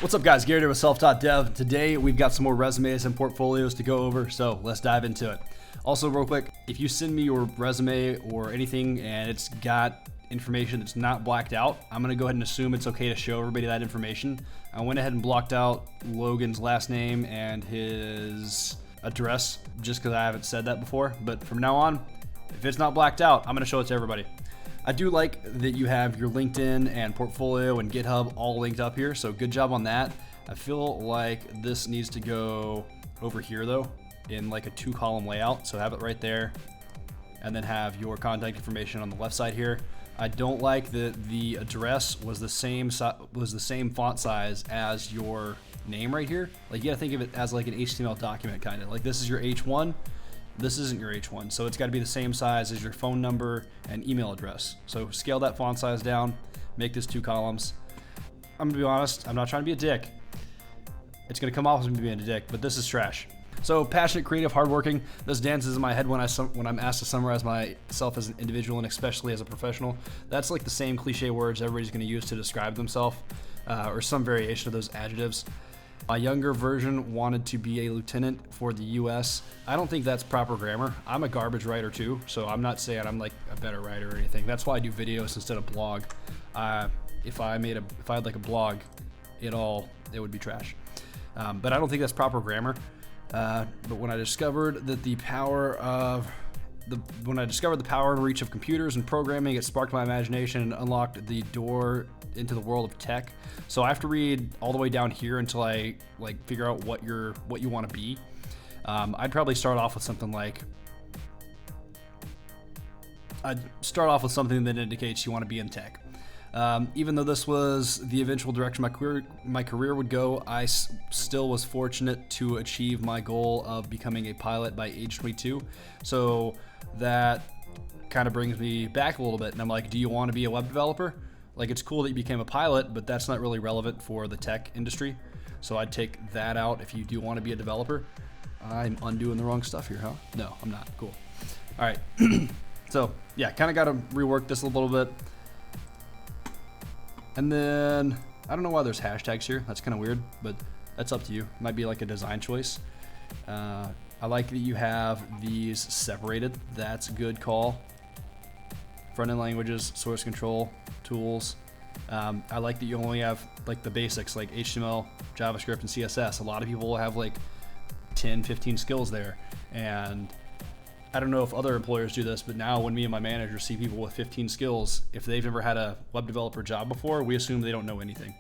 What's up, guys? Gary here with Self.dev. Today we've got some more resumes and portfolios to go over, so let's dive into it. Also, real quick, if you send me your resume or anything and it's got information that's not blacked out, I'm gonna go ahead and assume it's okay to show everybody that information. I went ahead and blocked out Logan's last name and his address just because I haven't said that before, but from now on, if it's not blacked out, I'm gonna show it to everybody. I do like that you have your LinkedIn and portfolio and GitHub all linked up here, so good job on that. I feel like this needs to go over here though, in like a 2-column layout, so have it right there, and then have your contact information on the left side here. I don't like that the address was the same font size as your name right here. Like, you gotta think of it as like an HTML document, kind of. Like, this is your H1. This isn't your H1, so it's got to be the same size as your phone number and email address. So scale that font size down, make this 2 columns. I'm gonna be honest, I'm not trying to be a dick. It's gonna come off as me being a dick, but this is trash. So passionate, creative, hardworking. This dances in my head when I'm asked to summarize myself as an individual and especially as a professional. That's like the same cliche words everybody's gonna use to describe themselves, or some variation of those adjectives. My younger version wanted to be a lieutenant for the US. I don't think that's proper grammar. I'm a garbage writer too, so I'm not saying I'm like a better writer or anything. That's why I do videos instead of blog. If I had like a blog, it would be trash. But I don't think that's proper grammar. But when I discovered the power and reach of computers and programming, it sparked my imagination and unlocked the door into the world of tech. So I have to read all the way down here until I like figure out what you want to be. I'd probably start off with something that indicates you want to be in tech. Even though this was the eventual direction my career would go, I still was fortunate to achieve my goal of becoming a pilot by age 22. So that kind of brings me back a little bit, and I'm like, do you want to be a web developer? Like, it's cool that you became a pilot, but that's not really relevant for the tech industry. So I'd take that out if you do want to be a developer. I'm undoing the wrong stuff here, huh? No, I'm not. Cool. All right. So yeah, kind of got to rework this a little bit. And then I don't know why there's hashtags here. That's kind of weird, but that's up to you. Might be like a design choice. I like that you have these separated. That's a good call. Front-end languages, source control, tools. I like that you only have like the basics like HTML, JavaScript, and CSS. A lot of people will have like 10, 15 skills there. And I don't know if other employers do this, but now when me and my manager see people with 15 skills, if they've never had a web developer job before, we assume they don't know anything.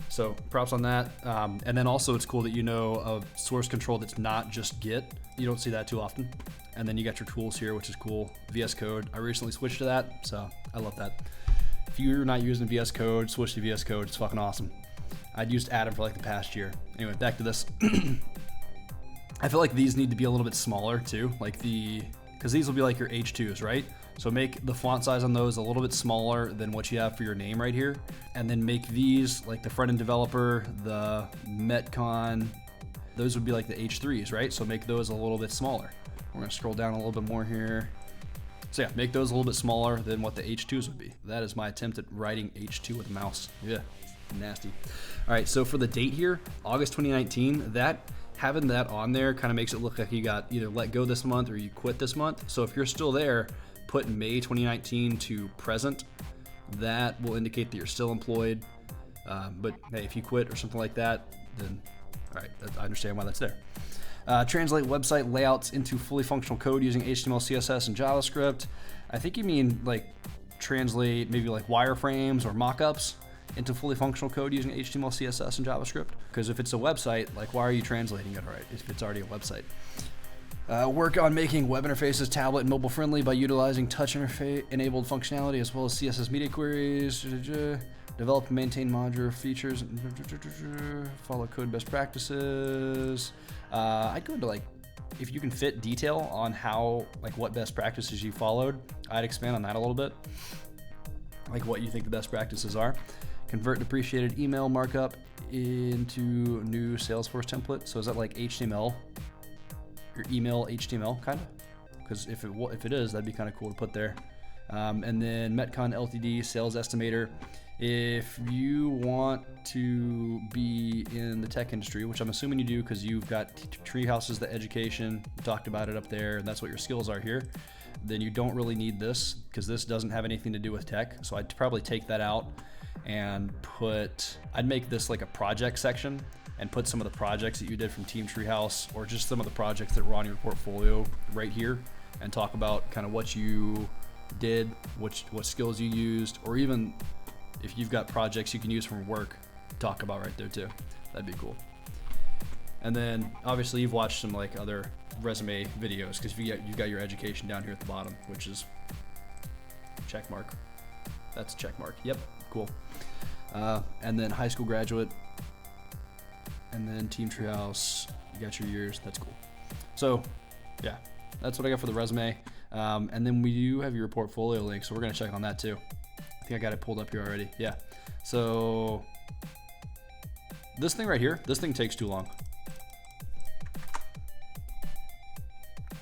So props on that. And then also it's cool that you know of source control that's not just Git. You don't see that too often. And then you got your tools here, which is cool. VS Code. I recently switched to that, so I love that. If you're not using VS Code, switch to VS Code. It's fucking awesome. I'd used Atom for like the past year. Anyway, back to this. I feel like these need to be a little bit smaller too, because these will be like your H2s, right? So make the font size on those a little bit smaller than what you have for your name right here. And then make these like the front-end developer, the Metcon, those would be like the H3s, right? So make those a little bit smaller. We're gonna scroll down a little bit more here. So yeah, make those a little bit smaller than what the H2s would be. That is my attempt at writing H2 with a mouse. Yeah, nasty. All right, so for the date here, August 2019, having that on there kind of makes it look like you got either let go this month or you quit this month. So if you're still there, put May 2019 to present. That will indicate that you're still employed. But hey, if you quit or something like that, then all right, I understand why that's there. Translate website layouts into fully functional code using HTML, CSS, and JavaScript. I think you mean like translate maybe like wireframes or mockups into fully functional code using HTML, CSS, and JavaScript. Because if it's a website, like, why are you translating it right if it's already a website? Work on making web interfaces tablet and mobile friendly by utilizing touch interface enabled functionality as well as CSS media queries. Develop and maintain modular features. Follow code best practices. I'd go into like, if you can fit detail on how, like what best practices you followed, I'd expand on that a little bit. Like what you think the best practices are. Convert depreciated email markup into new Salesforce template. So is that like HTML? Your email HTML kind of? Because if it is, that'd be kind of cool to put there. And then Metcon LTD sales estimator If you want to be in the tech industry, which I'm assuming you do because you've got Treehouse's the education, we talked about it up there, and that's what your skills are here, then you don't really need this because this doesn't have anything to do with tech. So I'd probably take that out and I'd make this like a project section and put some of the projects that you did from Team Treehouse or just some of the projects that were on your portfolio right here and talk about kind of what you did, what skills you used, or even if you've got projects you can use from work, talk about right there too. That'd be cool. And then obviously you've watched some like other resume videos because you've got your education down here at the bottom, which is check mark. That's a check mark. Yep, cool. And then high school graduate, and then Team Treehouse. You got your years. That's cool. So yeah, that's what I got for the resume. And then we do have your portfolio link, so we're gonna check on that too. I think I got it pulled up here already. Yeah. So this thing right here, this thing takes too long.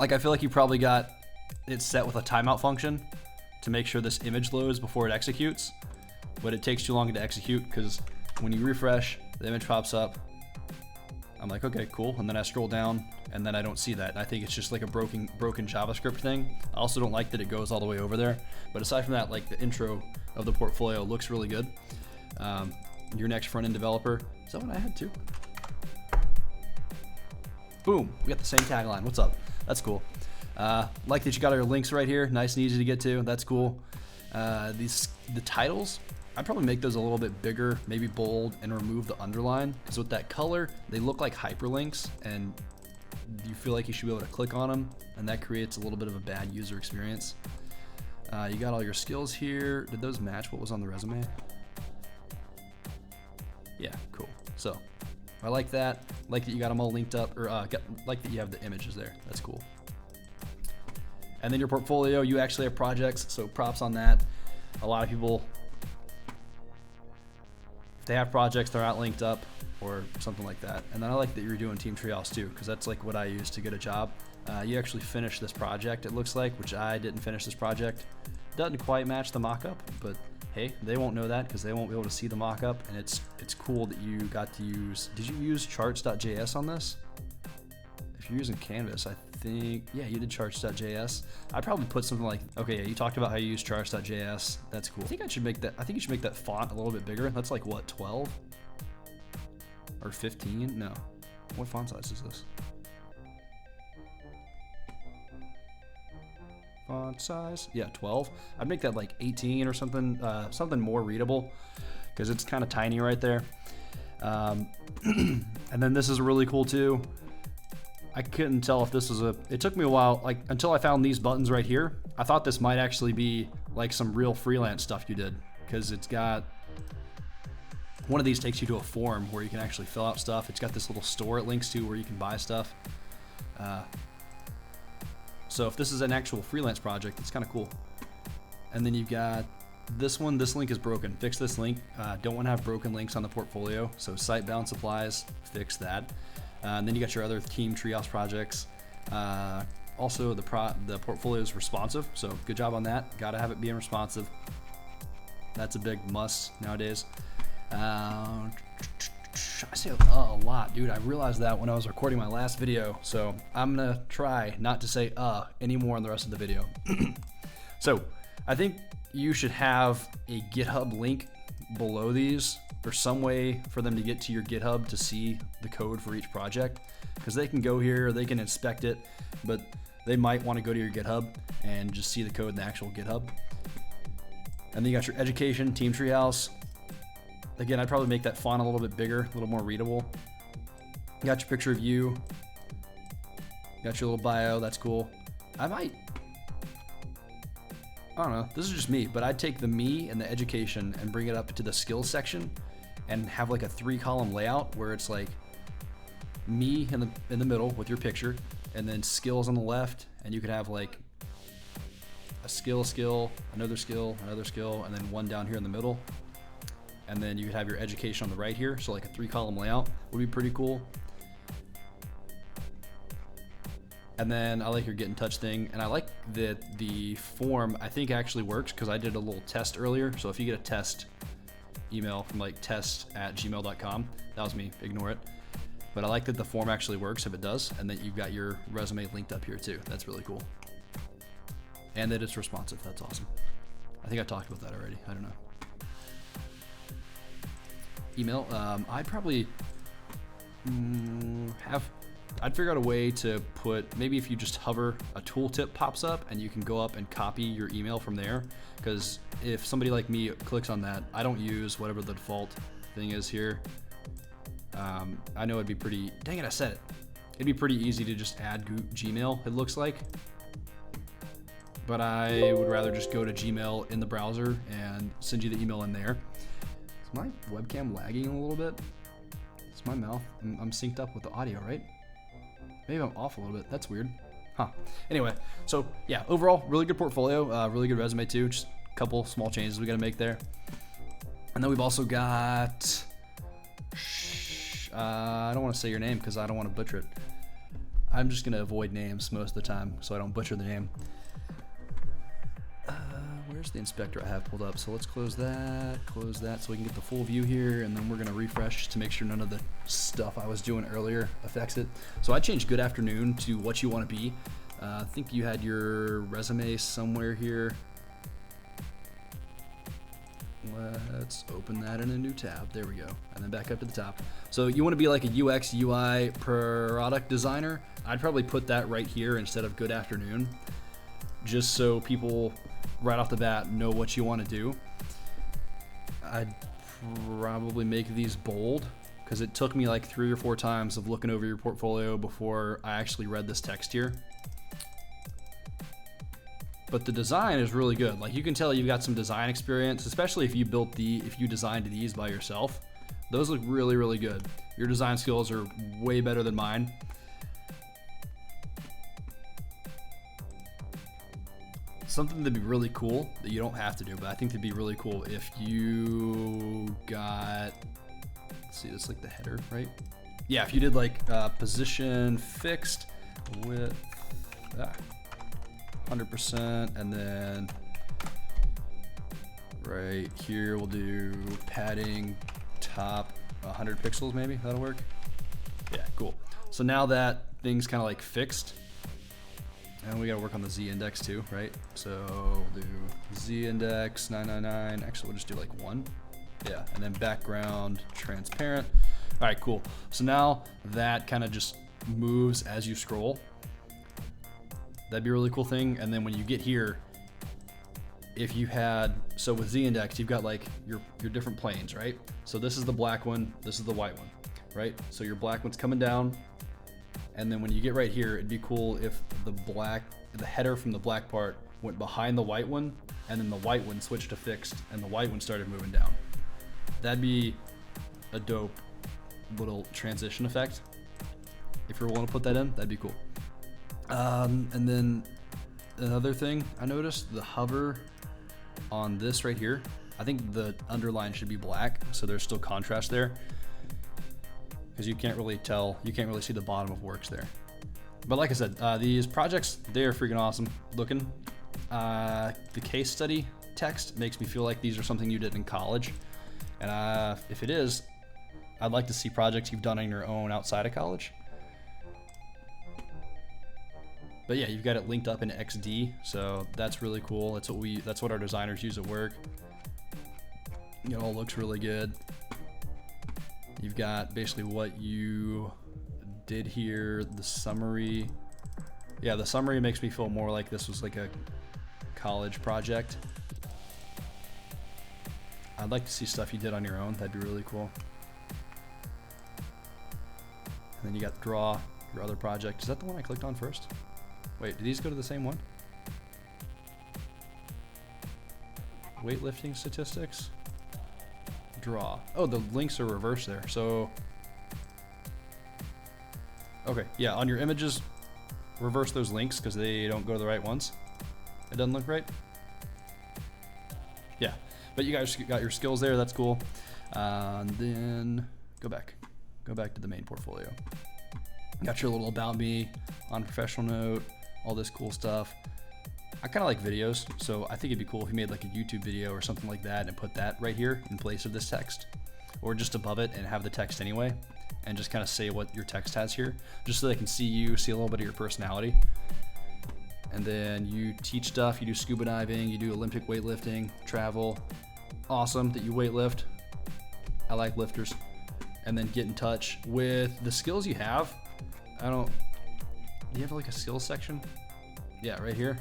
Like I feel like you probably got it set with a timeout function to make sure this image loads before it executes, but it takes too long to execute because when you refresh, the image pops up. I'm like, okay, cool. And then I scroll down and then I don't see that. And I think it's just like a broken JavaScript thing. I also don't like that it goes all the way over there. But aside from that, like the intro of the portfolio looks really good. Your next front-end developer. Is that what I had too? Boom, we got the same tagline. What's up? That's cool. Like that you got our links right here. Nice and easy to get to. That's cool. The titles, I'd probably make those a little bit bigger, maybe bold, and remove the underline. Because with that color, they look like hyperlinks, and you feel like you should be able to click on them, and that creates a little bit of a bad user experience. You got all your skills here. Did those match what was on the resume? Yeah, cool. So I like that. Like that you got them all linked up, or like that you have the images there. That's cool. And then your portfolio, you actually have projects, so props on that. A lot of people, if they have projects, they're not linked up or something like that. And then I like that you're doing Team Treehouse too, because that's like what I use to get a job. You actually finished this project, it looks like, which I didn't finish this project. Doesn't quite match the mock-up, but hey, they won't know that because they won't be able to see the mock-up. And it's cool that you got to use, did you use charts.js on this? If you're using Canvas, I think, yeah, you did charts.js. I'd probably put something like, okay, yeah, you talked about how you use charts.js. That's cool. I think you should make that font a little bit bigger. That's like what, 12 or 15? No, what font size is this? Font size, yeah, 12. I'd make that like 18 or something, something more readable, because it's kind of tiny right there. And then this is really cool too. I couldn't tell if this was it took me a while, like until I found these buttons right here. I thought this might actually be like some real freelance stuff you did, because it's got, one of these takes you to a form where you can actually fill out stuff. It's got this little store it links to where you can buy stuff. So if this is an actual freelance project, it's kind of cool. And then you've got this one. This link is broken. Fix this link. Don't want to have broken links on the portfolio. So site bound supplies, fix that. And then you got your other Team Treehouse projects. Also, the portfolio is responsive. So good job on that. Got to have it being responsive. That's a big must nowadays. I say a lot, dude. I realized that when I was recording my last video, so I'm gonna try not to say anymore in the rest of the video. So I think you should have a GitHub link below these, or some way for them to get to your GitHub to see the code for each project, because they can go here, they can inspect it, but they might want to go to your GitHub and just see the code in the actual GitHub. And then you got your education, Team Treehouse. Again, I'd probably make that font a little bit bigger, a little more readable. You got your picture of you. Got your little bio, that's cool. I don't know, this is just me, but I'd take the me and the education and bring it up to the skills section and have like a 3-column layout where it's like me in the middle with your picture, and then skills on the left, and you could have like a skill, another skill, and then one down here in the middle. And then you could have your education on the right here. So like a 3-column layout would be pretty cool. And then I like your get in touch thing. And I like that the form, I think, actually works, because I did a little test earlier. So if you get a test email from like test@gmail.com. That was me, ignore it. But I like that the form actually works if it does, and that you've got your resume linked up here too. That's really cool. And that it's responsive, that's awesome. I think I talked about that already, I don't know. Email, I'd probably I'd figure out a way to put, maybe if you just hover, a tooltip pops up and you can go up and copy your email from there. Because if somebody like me clicks on that, I don't use whatever the default thing is here. I know it'd be pretty, dang it, I said it. It'd be pretty easy to just add Gmail, it looks like. But I would rather just go to Gmail in the browser and send you the email in there. Is my webcam lagging a little bit? It's my mouth. I'm synced up with the audio, right? Maybe I'm off a little bit. That's weird. Huh. Anyway, so yeah, overall, really good portfolio, really good resume too. Just a couple small changes we got to make there. And then we've also got, I don't want to say your name because I don't want to butcher it. I'm just going to avoid names most of the time so I don't butcher the name. Where's the inspector I have pulled up? So let's close that so we can get the full view here, and then we're gonna refresh to make sure none of the stuff I was doing earlier affects it. So I changed good afternoon to what you wanna be. I think you had your resume somewhere here. Let's open that in a new tab. There we go. And then back up to the top. So you wanna be like a UX, UI product designer. I'd probably put that right here instead of good afternoon, just so people right off the bat know what you want to do. I'd probably make these bold because it took me like 3 or 4 times of looking over your portfolio before I actually read this text here. But the design is really good. Like, you can tell you've got some design experience, especially if you designed these by yourself. Those look really, really good. Your design skills are way better than mine. Something that'd be really cool that you don't have to do, but I think it'd be really cool if you got, let's see, that's like the header, right? Yeah, if you did like position fixed with 100%, and then right here we'll do padding top 100 pixels maybe, that'll work. Yeah, cool. So now that thing's kind of like fixed, and we gotta work on the Z index too, right? So we'll do Z index 999. Actually, we'll just do like 1. Yeah, and then background transparent. All right, cool. So now that kind of just moves as you scroll. That'd be a really cool thing. And then when you get here, if you had, so with Z index, you've got like your different planes, right? So this is the black one, this is the white one, right? So your black one's coming down. And then when you get right here, it'd be cool if the header from the black part went behind the white one, and then the white one switched to fixed, and the white one started moving down. That'd be a dope little transition effect. If you're willing to put that in, that'd be cool. And then another thing I noticed, the hover on this right here, I think the underline should be black, so there's still contrast there. Because you can't really tell, you can't really see the bottom of works there. But like I said, these projects, they're freaking awesome looking. The case study text makes me feel like these are something you did in college. And if it is, I'd like to see projects you've done on your own outside of college. But yeah, you've got it linked up in XD, so that's really cool. That's what our designers use at work. It all looks really good. You've got basically what you did here, the summary. Yeah, the summary makes me feel more like this was like a college project. I'd like to see stuff you did on your own. That'd be really cool. And then you got draw, your other project. Is that the one I clicked on first? Wait, did these go to the same one? Weightlifting statistics. Draw. Oh, the links are reversed there. So, okay, yeah, on your images, reverse those links because they don't go to the right ones. It doesn't look right. Yeah, but you guys got your skills there. That's cool. And then go back to the main portfolio. Got your little about me, on professional note, all this cool stuff. I kind of like videos, so I think it'd be cool if you made like a YouTube video or something like that and put that right here in place of this text, or just above it and have the text anyway, and just kind of say what your text has here, just so they can see you, see a little bit of your personality. And then you teach stuff, you do scuba diving, you do Olympic weightlifting, travel. Awesome that you weightlift. I like lifters. And then get in touch with the skills you have. Do you have like a skills section? Yeah, right here.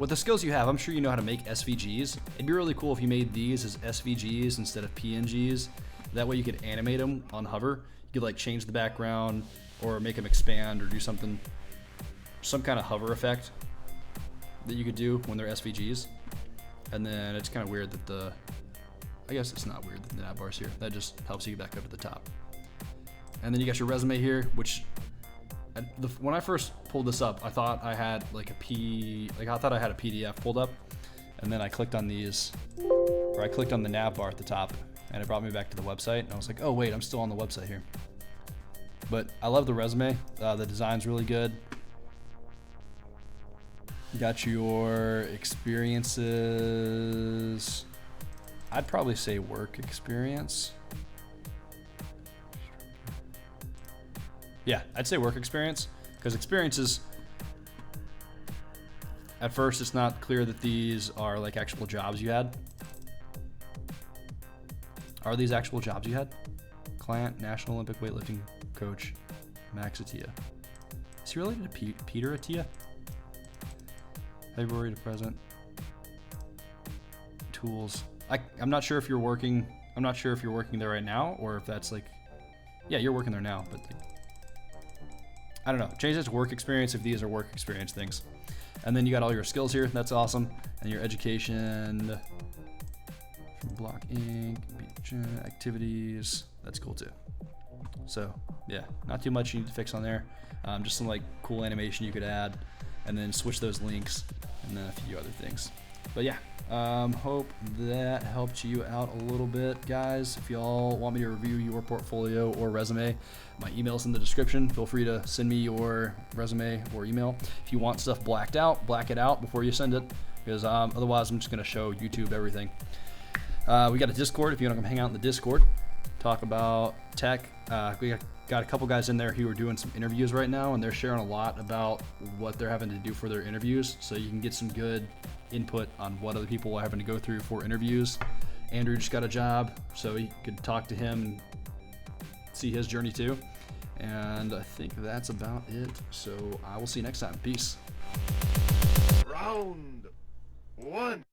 With the skills you have, I'm sure you know how to make SVGs. It'd be really cool if you made these as SVGs instead of PNGs. That way you could animate them on hover. You could like change the background or make them expand or do something, some kind of hover effect that you could do when they're SVGs. And then it's kind of weird that I guess it's not weird that the nav bar's here. That just helps you get back up to the top. And then you got your resume here, which when I first pulled this up, I thought I had like a PDF pulled up, and then I clicked on these, or I clicked on the nav bar at the top, and it brought me back to the website, and I was like, oh wait, I'm still on the website here. But I love the resume. The design's really good. You got your experiences. I'd probably say work experience. Yeah, I'd say work experience, because experiences, at first it's not clear that these are like actual jobs you had. Are these actual jobs you had? Client, National Olympic Weightlifting Coach, Max Attia. Is he related to Peter Attia? February to present. Tools. I'm not sure if you're working. I'm not sure if you're working there right now, or if that's like, yeah, you're working there now, but I don't know. Change that to work experience if these are work experience things. And then you got all your skills here. That's awesome. And your education from Block Inc. activities. That's cool too. So yeah, not too much you need to fix on there. Just some like cool animation you could add, and then switch those links, and then a few other things. But yeah, hope that helped you out a little bit, guys. If y'all want me to review your portfolio or resume, my email's in the description. Feel free to send me your resume or email. If you want stuff blacked out, black it out before you send it, because otherwise I'm just gonna show YouTube everything. We got a Discord if you want to come hang out in the Discord, talk about tech. We got a couple guys in there who are doing some interviews right now, and they're sharing a lot about what they're having to do for their interviews, so you can get some good input on what other people are having to go through for interviews. Andrew just got a job, so you could talk to him and see his journey too. And I think that's about it. So I will see you next time. Peace. Round 1.